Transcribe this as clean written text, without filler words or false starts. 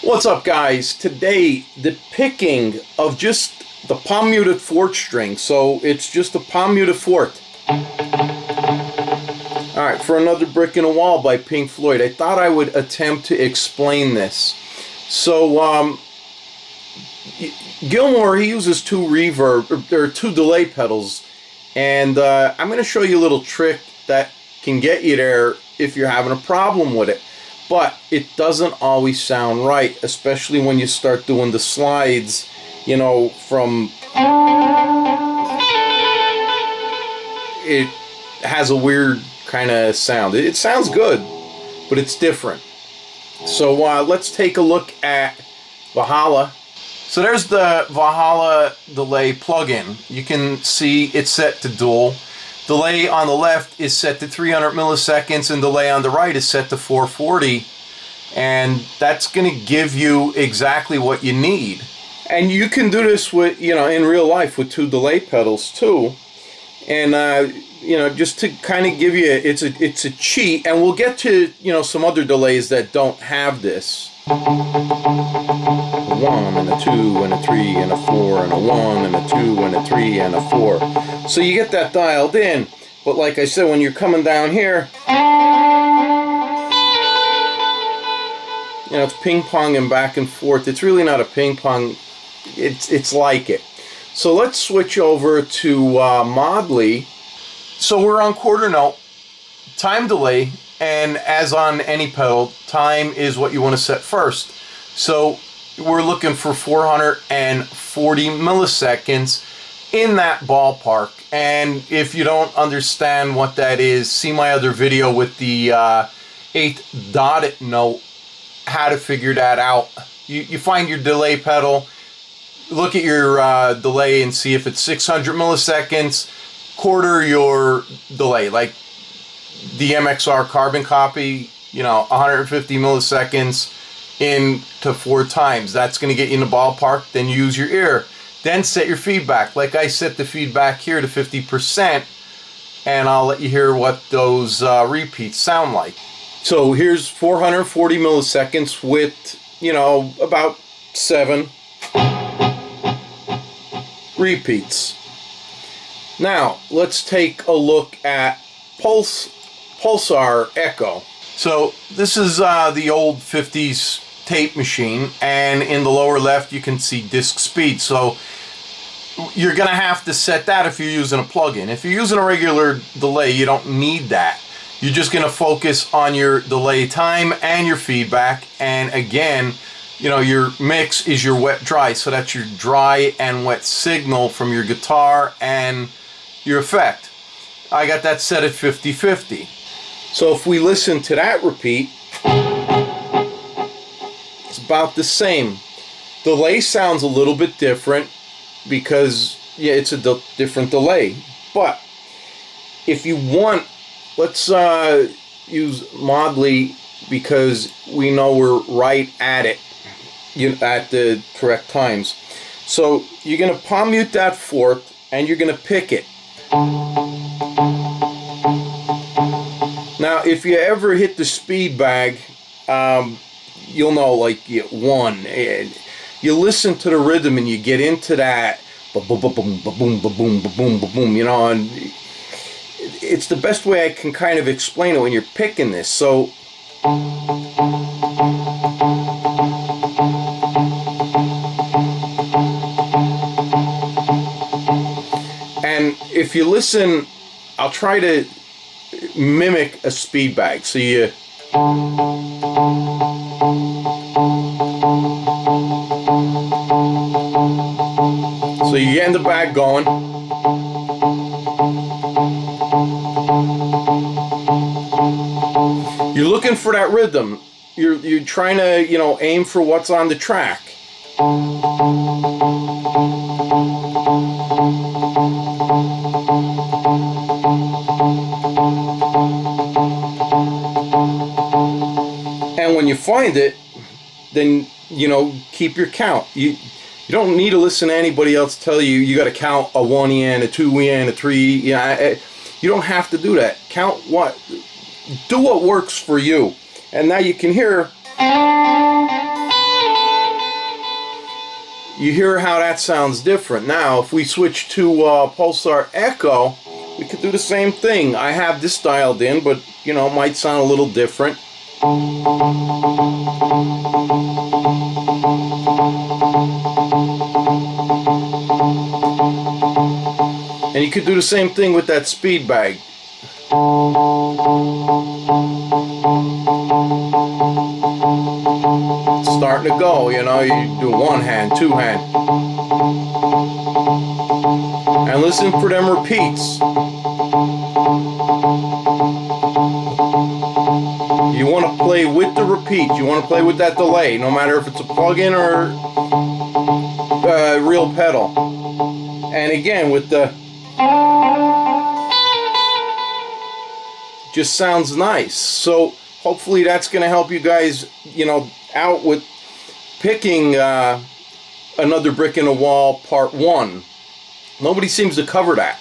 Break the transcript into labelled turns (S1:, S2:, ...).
S1: What's up, guys? Today the picking of just the palm muted fourth string. So it's just a palm muted fourth. Alright, for Another Brick in a Wall by Pink Floyd. I thought I would attempt to explain this. So Gilmore, he uses two reverb or two delay pedals, and I'm going to show you a little trick that can get you there if you're having a problem with it. But it doesn't always sound right, especially when you start doing the slides, you know, from... It has a weird kind of sound. It sounds good, but it's different. So let's take a look at Valhalla. So there's the Valhalla delay plugin. You can see it's set to dual. Delay on the left is set to 300 milliseconds and delay on the right is set to 440, and that's going to give you exactly what you need. And you can do this with, you know, in real life with two delay pedals too. And you know, just to kind of give you, it's a cheat, and we'll get to, you know, some other delays that don't have this. A 1 and a 2 and a 3 and a 4 and a 1 and a 2 and a 3 and a 4. So you get that dialed in, but like I said, when you're coming down here, you know, it's ping-ponging back and forth. It's really not a ping-pong, it's like it. So let's switch over to Modly. So we're on quarter note, time delay, and as on any pedal, time is what you want to set first. So we're looking for 440 milliseconds, in that ballpark. And if you don't understand what that is, see my other video with the 8th dotted note, how to figure that out. You find your delay pedal, look at your delay and see if it's 600 milliseconds, quarter your delay, like the MXR carbon copy, you know, 150 milliseconds into 4 times. That's going to get you in the ballpark. Then use your ear. Then set your feedback. Like I set the feedback here to 50%, and I'll let you hear what those repeats sound like. So here's 440 milliseconds with, you know, about 7 repeats. Now, let's take a look at Pulsar Echo. So this is the old 50s tape machine, and in the lower left you can see disc speed. So you're going to have to set that if you're using a plug-in. If you're using a regular delay, you don't need that. You're just going to focus on your delay time and your feedback. And again, you know, your mix is your wet-dry, so that's your dry and wet signal from your guitar and your effect. I got that set at 50-50. So if we listen to that repeat, it's about the same. Delay sounds a little bit different because, yeah, it's a different delay. But if you want, let's use Modly because we know we're right at it, at the correct times. So you're going to palm mute that fourth and you're going to pick it. Now, if you ever hit the speed bag, you'll know, like, you 1. You listen to the rhythm and you get into that ba-boom, ba-boom, ba-boom, ba-boom, ba-boom, ba-boom, you know, and it's the best way I can kind of explain it when you're picking this. So and if you listen, I'll try to mimic a speed bag. So you get in the bag going. You're looking for that rhythm. You're trying to, you know, aim for what's on the track. And when you find it, then, you know, keep your count. You don't need to listen to anybody else tell you you got to count a 1 and a 2 and a 3. You don't have to do that. Count what, do what works for you. And now you can hear You hear how that sounds different. Now, if we switch to pulsar echo, we could do the same thing. I have this dialed in, but you know, it might sound a little different. And you could do the same thing with that speed bag. It's starting to go, you know, you do one hand, two hand. And listen for them repeats. You want to play with the repeat. You want to play with that delay, no matter if it's a plug-in or real pedal. And again, with the... just sounds nice. So hopefully that's going to help you guys, you know, out with picking Another Brick in the Wall Part 1. Nobody seems to cover that.